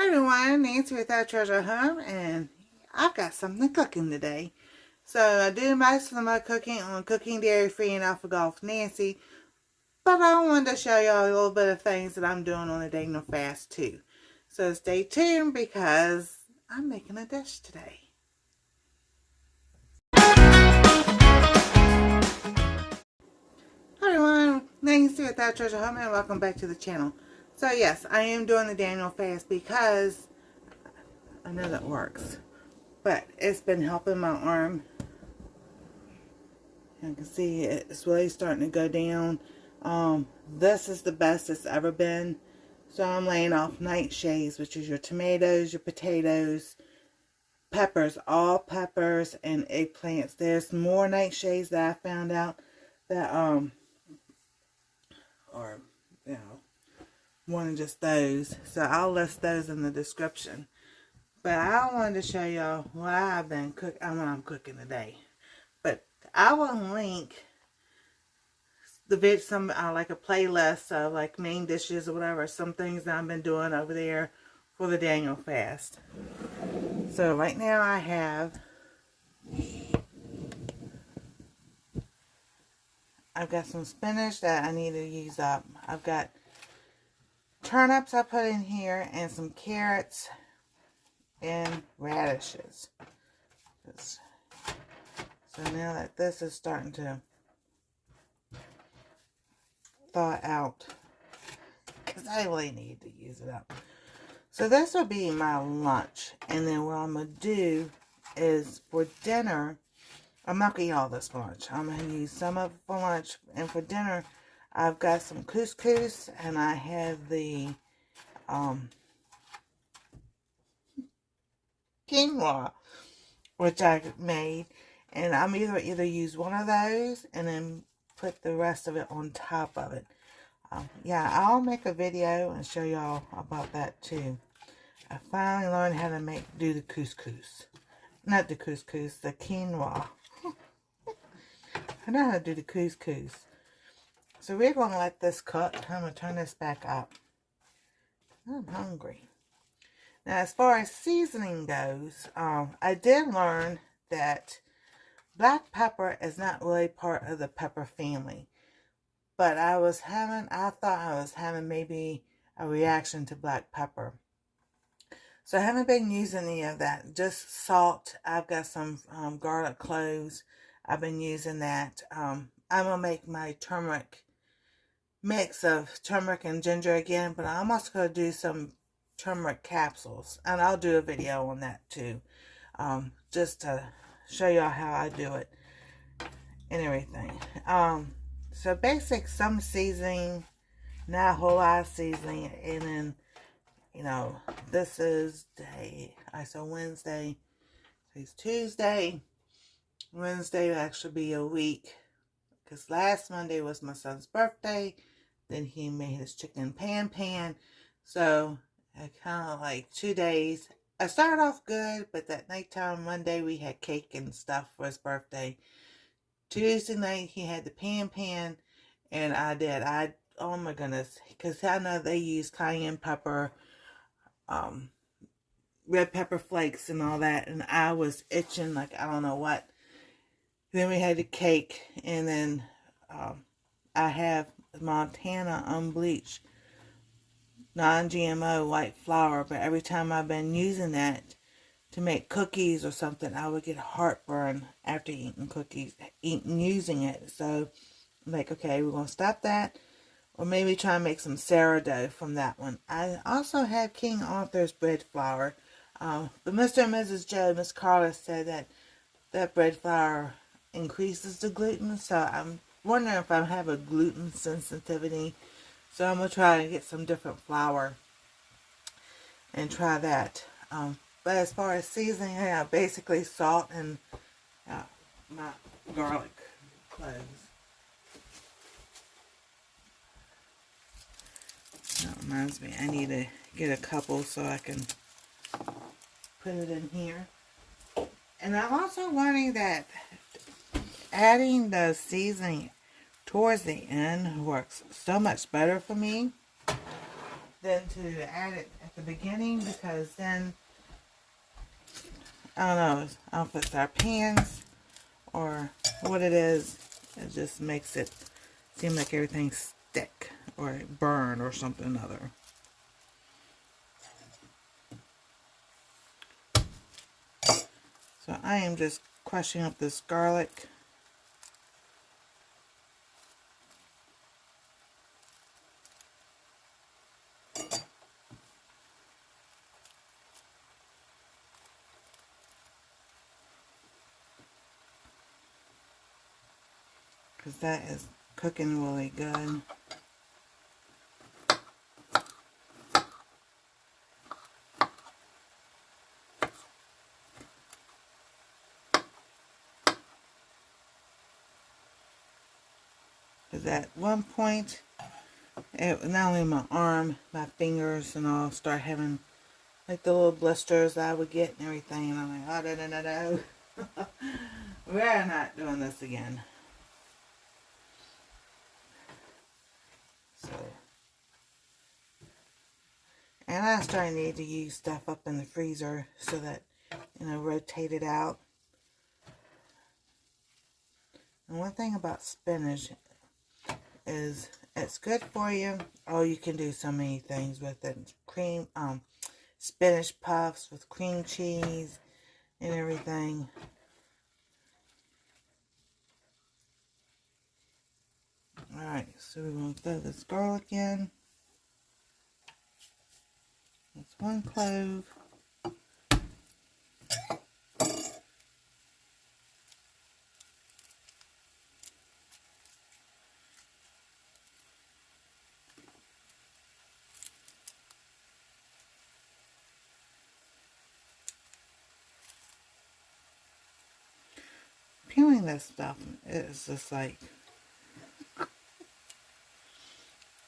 Hi everyone, Nancy with Our Treasure Home, and I've got something cooking today. So I do most of my cooking on Cooking Dairy Free and Off the Go with Nancy, but I wanted to show y'all a little bit of things that I'm doing on the Daniel fast too. So stay tuned because I'm making a dish today. Hi everyone, Nancy with Our Treasure Home, and welcome back to the channel. So yes, I am doing the Daniel fast because I know that works. But it's been helping my arm. You can see it's really starting to go down. This is the best it's ever been. So I'm laying off nightshades, which is your tomatoes, your potatoes, peppers, all peppers and eggplants. There's more nightshades that I found out that or you know, more than just those. So I'll list those in the description. But I wanted to show y'all what I've been cooking, what I'm cooking today. But I will link like a playlist of like main dishes or whatever, some things that I've been doing over there for the Daniel fast. So right now I've got some spinach that I need to use up. I've got turnips I put in here and some carrots and radishes. So now that this is starting to thaw out, because I really need to use it up. So this will be my lunch. And then what I'm going to do is for dinner, I'm not going to eat all this for lunch. I'm going to use some of it for lunch. And for dinner, I've got some couscous and I have the quinoa, which I made. And I'm either use one of those and then put the rest of it on top of it. Yeah, I'll make a video and show y'all about that too. I finally learned how to do the couscous. Not the couscous, the quinoa. I know how to do the couscous. So we're going to let this cook. I'm going to turn this back up. I'm hungry. Now, as far as seasoning goes, I did learn that black pepper is not really part of the pepper family. But I thought I was having maybe a reaction to black pepper. So I haven't been using any of that. Just salt. I've got some garlic cloves. I've been using that. I'm going to make my turmeric mix of turmeric and ginger again. But I'm also going to do some turmeric capsules. And I'll do a video on that too. Just to show y'all how I do it and everything. So basic, some seasoning, not a whole lot of seasoning, and then, you know, this is Wednesday, today's Tuesday, Wednesday will actually be a week, because last Monday was my son's birthday, then he made his chicken pan, so I kind of like 2 days. I started off good, but that nighttime Monday we had cake and stuff for his birthday. Tuesday night, he had the pan, and oh my goodness, because I know they use cayenne pepper, red pepper flakes and all that, and I was itching like I don't know what. Then we had the cake, and then I have Montana unbleached, non-GMO white flour, but every time I've been using that to make cookies or something, I would get heartburn after using it. So I'm like, okay, we're going to stop that. Or maybe try and make some sourdough from that one. I also have King Arthur's bread flour. But Mr. and Mrs. Joe, Miss Carla said that bread flour increases the gluten. So I'm wondering if I have a gluten sensitivity. So I'm going to try and get some different flour and try that. But as far as seasoning, basically salt and my garlic cloves. That reminds me, I need to get a couple so I can put it in here. And I'm also learning that adding the seasoning towards the end works so much better for me than to add it at at the beginning, because then, I don't know, I don't know if it's our pans or what it is. It just makes it seem like everything's stick or burn or something other. So I am just crushing up this garlic. Because that is cooking really good. Because at one point, not only my arm, my fingers and all start having like the little blisters that I would get and everything. And I'm like, oh, no. We're not doing this again. So, and I started need to use stuff up in the freezer so that, rotate it out. And one thing about spinach is it's good for you. Oh, you can do so many things with it. Spinach puffs with cream cheese and everything. Alright, so we're going to throw this garlic in. That's 1 clove. Peeling this stuff is just like,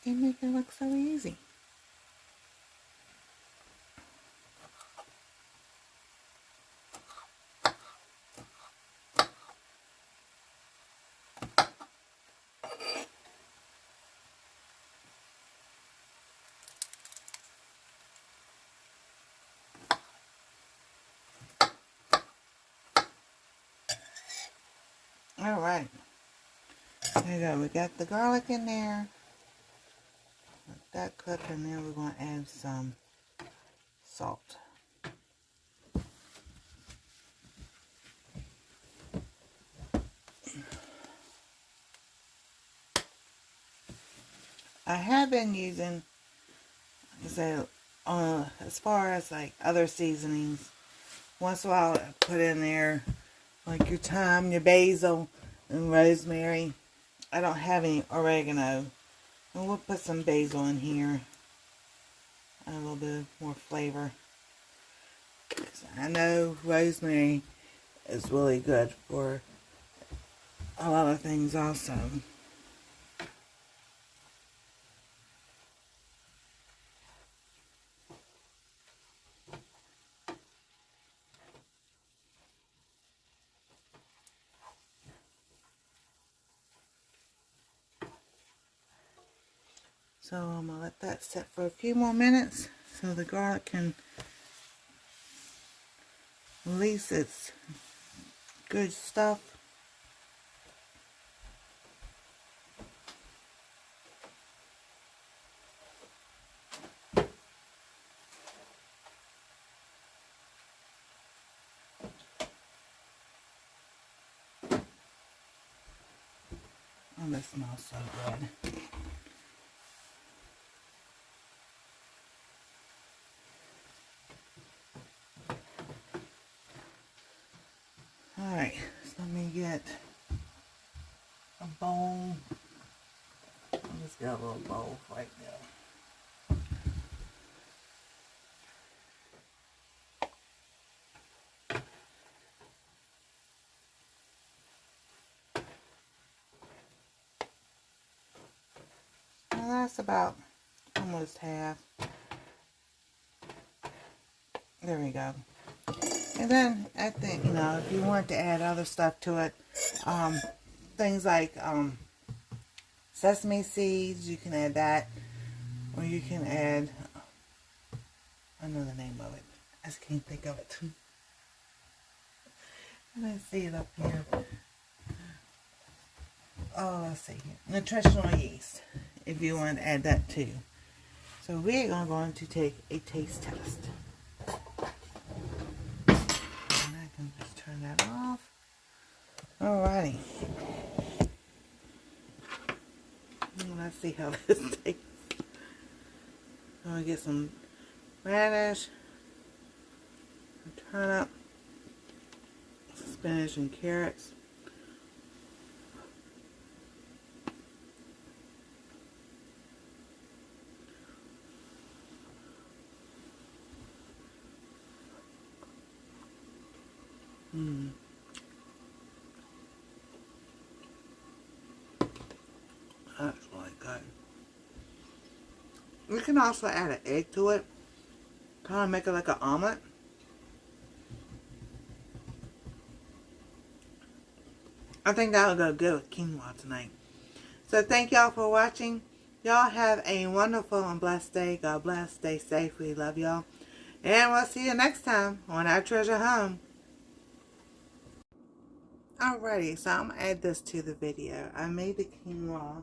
they make it look so easy. Alright, there you go. We got the garlic in there. Let that cook, and then we're going to add some salt. I have been using, like I said, as far as like other seasonings, once in a while I put in there like your thyme, your basil, and rosemary. I don't have any oregano. And we'll put some basil in here. A little bit more flavor. I know rosemary is really good for a lot of things also. So I'm going to let that sit for a few more minutes so the garlic can release its good stuff. Oh, that smells so good. Alright, so let me get a bowl. I'll just get a little bowl right now. Well, that's about almost half. There we go. And then at the, if you want to add other stuff to it, things like sesame seeds, you can add that, or you can add I know the name of it. I just can't think of it. Let's see it up here. Oh, let's see here. Nutritional yeast, if you want to add that too. So we're going to take a taste test. And I can just turn that off. Alrighty. Let's see how this tastes. I'm going to get some radish, turnip, spinach, and carrots. That's really good. You can also add an egg to it. Kind of make it like an omelet. I think that would go good with quinoa tonight. So thank y'all for watching. Y'all have a wonderful and blessed day. God bless. Stay safe. We love y'all. And we'll see you next time on Our Treasure Home. Alrighty, so I'm going to add this to the video. I made the quinoa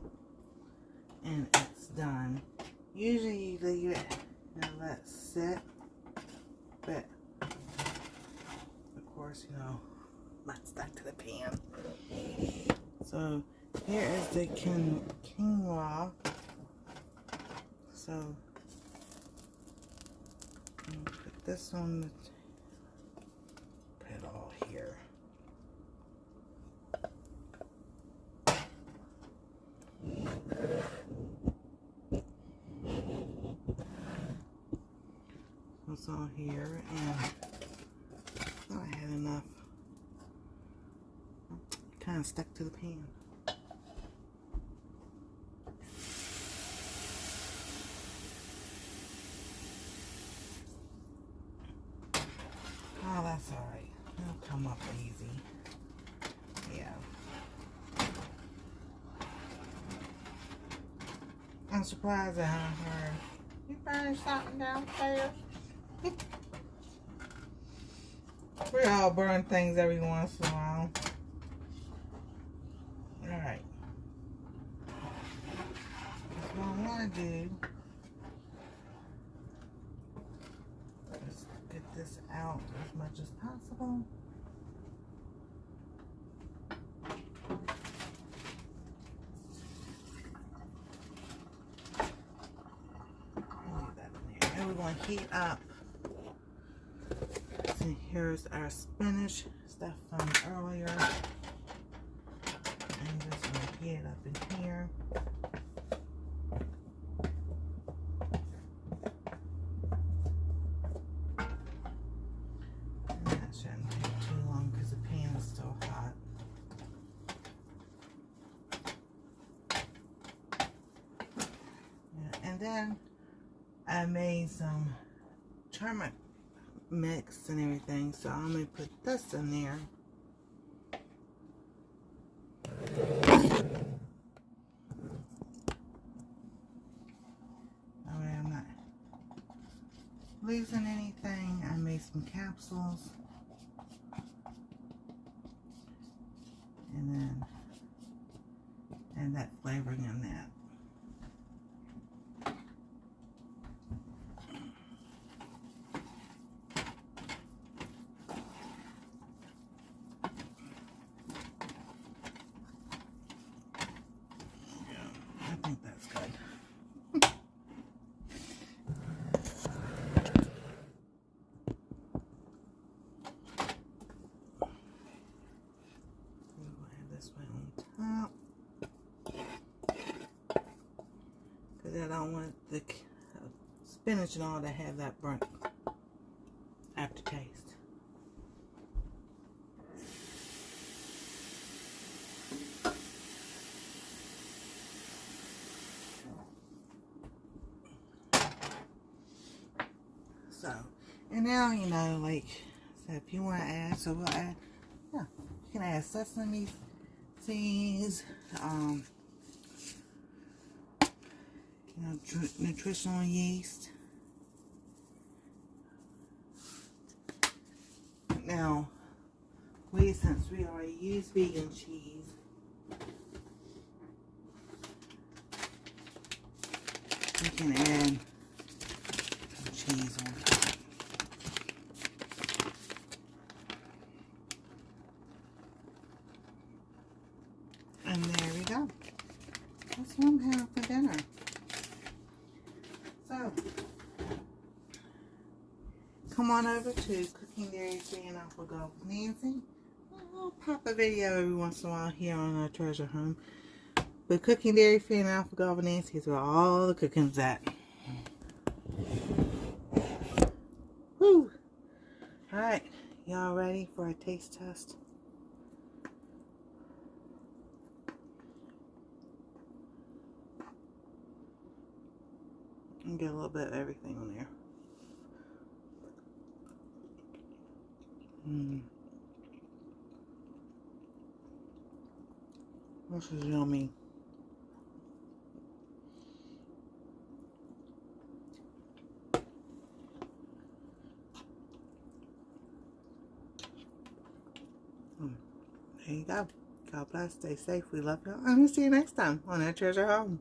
and it's done. Usually you leave it and let it sit, but of course, you know, might stuck to the pan. So here is the quinoa. So I'm going to put this on the, put it all here. It's all here, and I thought I had enough. Kind of stuck to the pan. Oh, that's all right. It'll come up easy. Yeah. I'm surprised I haven't heard. You burning something downstairs? We all burn things every once in a while. Alright. That's what I want to do. Let's get this out as much as possible. Leave that in there. And we're going to heat up. And here's our spinach stuff from earlier. And just going to heat it up in here. And that shouldn't take too long because the pan is still hot. Yeah, and then I made some turmeric mix and everything, so I'm going to put this in there. That way I'm not losing anything. I made some capsules, and then add that flavoring in that. I think that's good. We'll add this one on top. Because I don't want the spinach and all to have that burnt aftertaste. So, and now, you know, like, so if you want to add, so we'll add, yeah, you can add sesame seeds, you know, nutritional yeast, Now, since we already use vegan cheese, we can add some cheese on top. And there we go. That's what I'm having for dinner. So, come on over to Cooking Dairy Free and Off with Golf with Nancy. I'll pop a video every once in a while here on our treasure home. But Cooking Dairy Free and Off with Golf with Nancy is where all the cooking's at. Woo! Alright, y'all ready for a taste test? And get a little bit of everything on there. This is yummy. There you go. God bless. Stay safe. We love you. And we'll see you next time on our treasure home.